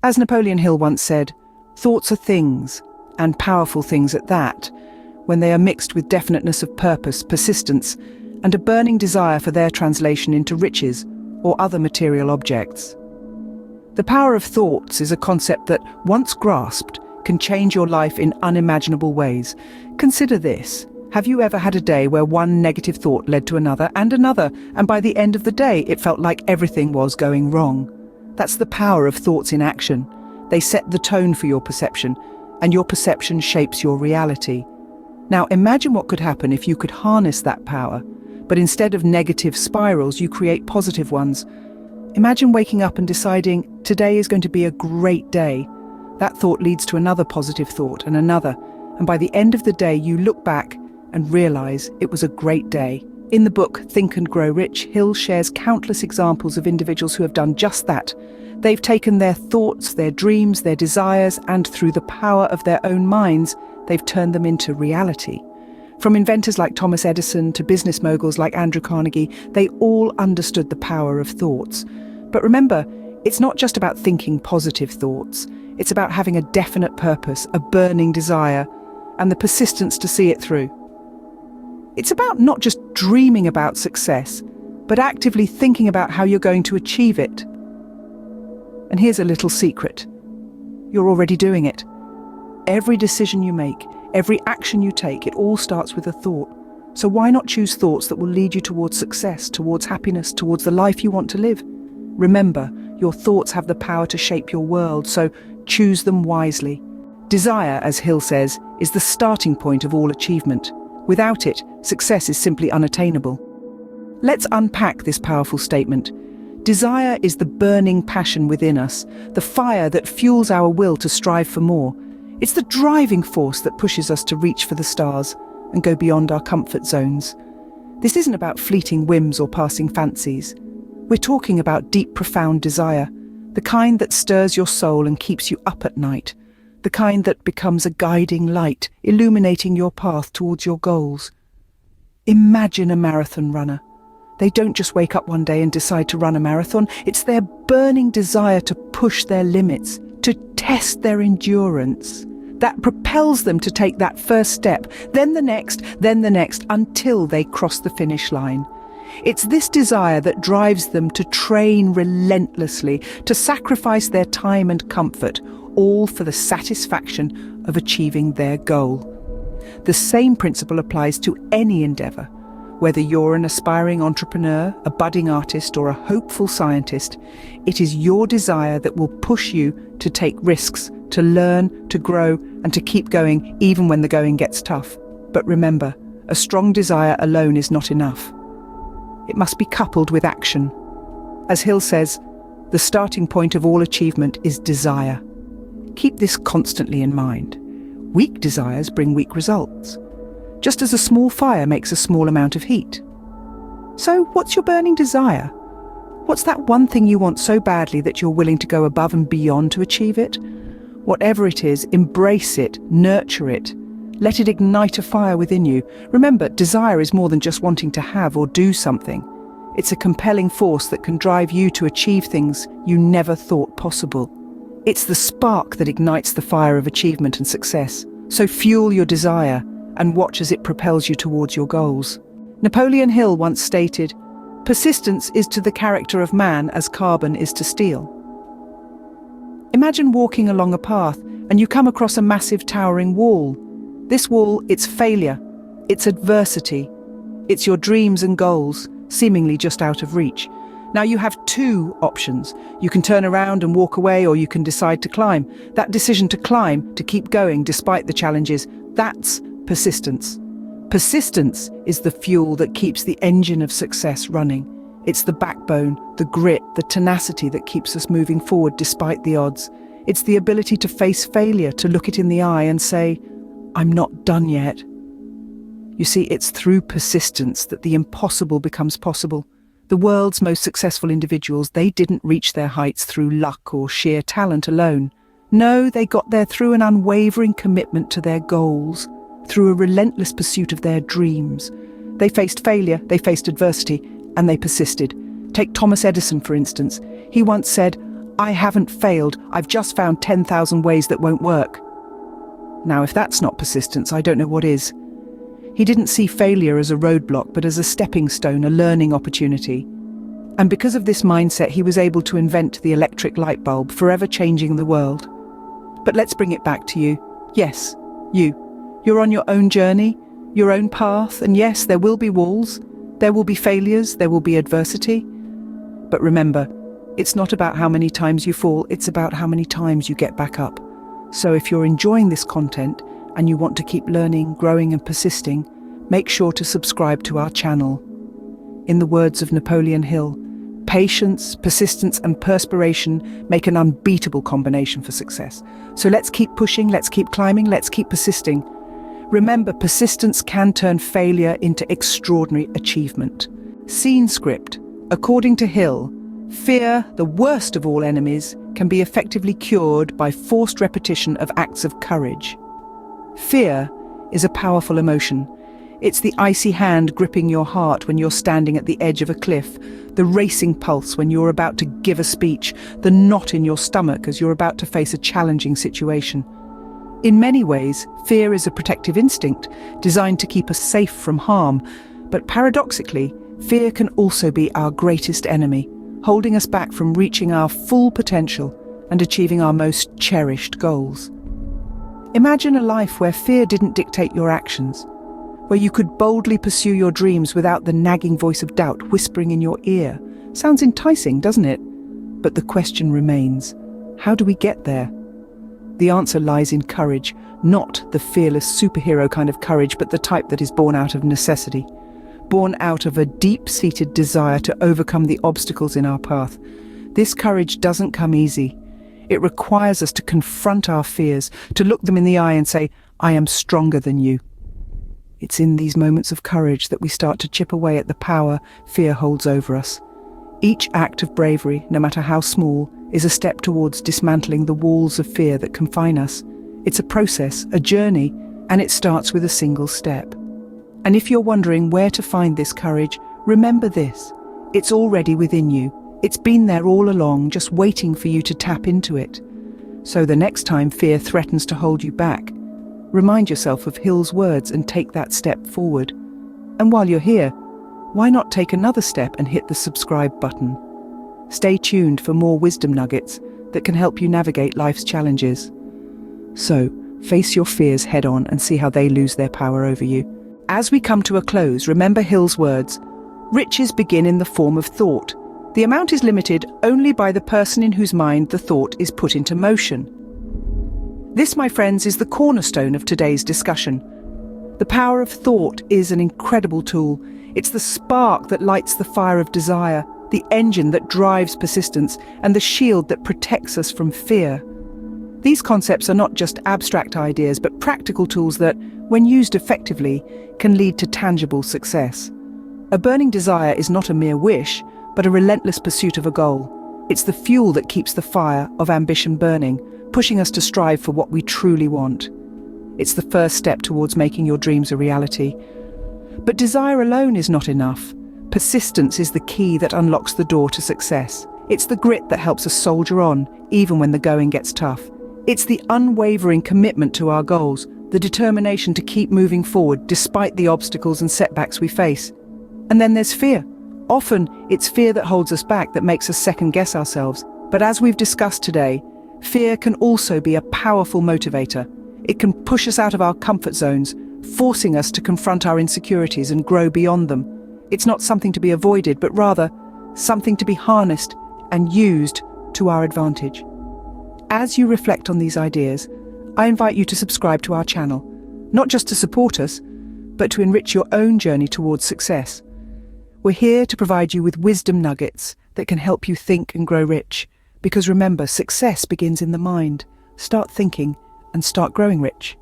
As Napoleon Hill once said, thoughts are things, and powerful things at that, when they are mixed with definiteness of purpose, persistence, and a burning desire for their translation into riches or other material objects. The power of thoughts is a concept that, once grasped, can change your life in unimaginable ways. Consider this. Have you ever had a day where one negative thought led to another, and by the end of the day it felt like everything was going wrong? That's the power of thoughts in action. They set the tone for your perception, and your perception shapes your reality. Now imagine what could happen if you could harness that power, but instead of negative spirals, you create positive ones. Imagine waking up and deciding, today is going to be a great day. That thought leads to another positive thought and another, and by the end of the day you look back and realize it was a great day. In the book Think and Grow Rich, Hill shares countless examples of individuals who have done just that. They've taken their thoughts, their dreams, their desires, and through the power of their own minds, they've turned them into reality. From inventors like Thomas Edison to business moguls like Andrew Carnegie, they all understood the power of thoughts. But remember, it's not just about thinking positive thoughts. It's about having a definite purpose, a burning desire, and the persistence to see it through. It's about not just dreaming about success, but actively thinking about how you're going to achieve it. And here's a little secret. You're already doing it. Every decision you make, every action you take, it all starts with a thought. So why not choose thoughts that will lead you towards success, towards happiness, towards the life you want to live? Remember, your thoughts have the power to shape your world, so choose them wisely. Desire, as Hill says, is the starting point of all achievement. Without it, success is simply unattainable. Let's unpack this powerful statement. Desire is the burning passion within us, the fire that fuels our will to strive for more. It's the driving force that pushes us to reach for the stars and go beyond our comfort zones. This isn't about fleeting whims or passing fancies. We're talking about deep, profound desire, the kind that stirs your soul and keeps you up at night, the kind that becomes a guiding light, illuminating your path towards your goals. Imagine a marathon runner. They don't just wake up one day and decide to run a marathon. It's their burning desire to push their limits, to test their endurance, that propels them to take that first step, then the next, until they cross the finish line. It's this desire that drives them to train relentlessly, to sacrifice their time and comfort, all for the satisfaction of achieving their goal. The same principle applies to any endeavor. Whether you're an aspiring entrepreneur, a budding artist, or a hopeful scientist, it is your desire that will push you to take risks, to learn, to grow, and to keep going even when the going gets tough. But remember, a strong desire alone is not enough. It must be coupled with action. As Hill says, the starting point of all achievement is desire. Keep this constantly in mind. Weak desires bring weak results, just as a small fire makes a small amount of heat. So, what's your burning desire? What's that one thing you want so badly that you're willing to go above and beyond to achieve it? Whatever it is, embrace it, nurture it. Let it ignite a fire within you. Remember, desire is more than just wanting to have or do something. It's a compelling force that can drive you to achieve things you never thought possible. It's the spark that ignites the fire of achievement and success. So fuel your desire and watch as it propels you towards your goals. Napoleon Hill once stated, "Persistence is to the character of man as carbon is to steel." Imagine walking along a path and you come across a massive towering wall. This wall, it's failure, it's adversity, it's your dreams and goals, seemingly just out of reach. Now you have two options. You can turn around and walk away, or you can decide to climb. That decision to climb, to keep going despite the challenges, that's persistence. Persistence is the fuel that keeps the engine of success running. It's the backbone, the grit, the tenacity that keeps us moving forward despite the odds. It's the ability to face failure, to look it in the eye and say, "I'm not done yet." You see, it's through persistence that the impossible becomes possible. The world's most successful individuals, they didn't reach their heights through luck or sheer talent alone. No, they got there through an unwavering commitment to their goals, through a relentless pursuit of their dreams. They faced failure, they faced adversity, and they persisted. Take Thomas Edison, for instance. He once said, I haven't failed, I've just found 10,000 ways that won't work. Now, if that's not persistence, I don't know what is. He didn't see failure as a roadblock, but as a stepping stone, a learning opportunity. And because of this mindset, he was able to invent the electric light bulb, forever changing the world. But let's bring it back to you. Yes, you. You're on your own journey, your own path, and yes, there will be walls, there will be failures, there will be adversity. But remember, it's not about how many times you fall, it's about how many times you get back up. So if you're enjoying this content and you want to keep learning, growing and persisting, make sure to subscribe to our channel. In the words of Napoleon Hill, patience, persistence and perspiration make an unbeatable combination for success. So let's keep pushing, let's keep climbing, let's keep persisting. Remember, persistence can turn failure into extraordinary achievement. Scene script. According to Hill, fear, the worst of all enemies, can be effectively cured by forced repetition of acts of courage. Fear is a powerful emotion. It's the icy hand gripping your heart when you're standing at the edge of a cliff, the racing pulse when you're about to give a speech, the knot in your stomach as you're about to face a challenging situation. In many ways, fear is a protective instinct designed to keep us safe from harm, but paradoxically, fear can also be our greatest enemy, holding us back from reaching our full potential and achieving our most cherished goals. Imagine a life where fear didn't dictate your actions, where you could boldly pursue your dreams without the nagging voice of doubt whispering in your ear. Sounds enticing, doesn't it? But the question remains, how do we get there? The answer lies in courage, not the fearless superhero kind of courage, but the type that is born out of necessity, born out of a deep-seated desire to overcome the obstacles in our path. This courage doesn't come easy. It requires us to confront our fears, to look them in the eye and say, I am stronger than you. It's in these moments of courage that we start to chip away at the power fear holds over us. Each act of bravery, no matter how small, is a step towards dismantling the walls of fear that confine us. It's a process, a journey, and it starts with a single step. And if you're wondering where to find this courage, remember this. It's already within you. It's been there all along, just waiting for you to tap into it. So the next time fear threatens to hold you back, remind yourself of Hill's words and take that step forward. And while you're here, why not take another step and hit the subscribe button? Stay tuned for more wisdom nuggets that can help you navigate life's challenges. So, face your fears head on and see how they lose their power over you. As we come to a close, remember Hill's words, riches begin in the form of thought. The amount is limited only by the person in whose mind the thought is put into motion. This, my friends, is the cornerstone of today's discussion. The power of thought is an incredible tool. It's the spark that lights the fire of desire, the engine that drives persistence, and the shield that protects us from fear. These concepts are not just abstract ideas, but practical tools that, when used effectively, can lead to tangible success. A burning desire is not a mere wish, but a relentless pursuit of a goal. It's the fuel that keeps the fire of ambition burning, pushing us to strive for what we truly want. It's the first step towards making your dreams a reality. But desire alone is not enough. Persistence is the key that unlocks the door to success. It's the grit that helps us soldier on, even when the going gets tough. It's the unwavering commitment to our goals, the determination to keep moving forward despite the obstacles and setbacks we face. And then there's fear. Often, it's fear that holds us back, that makes us second-guess ourselves. But as we've discussed today, fear can also be a powerful motivator. It can push us out of our comfort zones, forcing us to confront our insecurities and grow beyond them. It's not something to be avoided, but rather something to be harnessed and used to our advantage. As you reflect on these ideas, I invite you to subscribe to our channel, not just to support us, but to enrich your own journey towards success. We're here to provide you with wisdom nuggets that can help you think and grow rich. Because remember, success begins in the mind. Start thinking and start growing rich.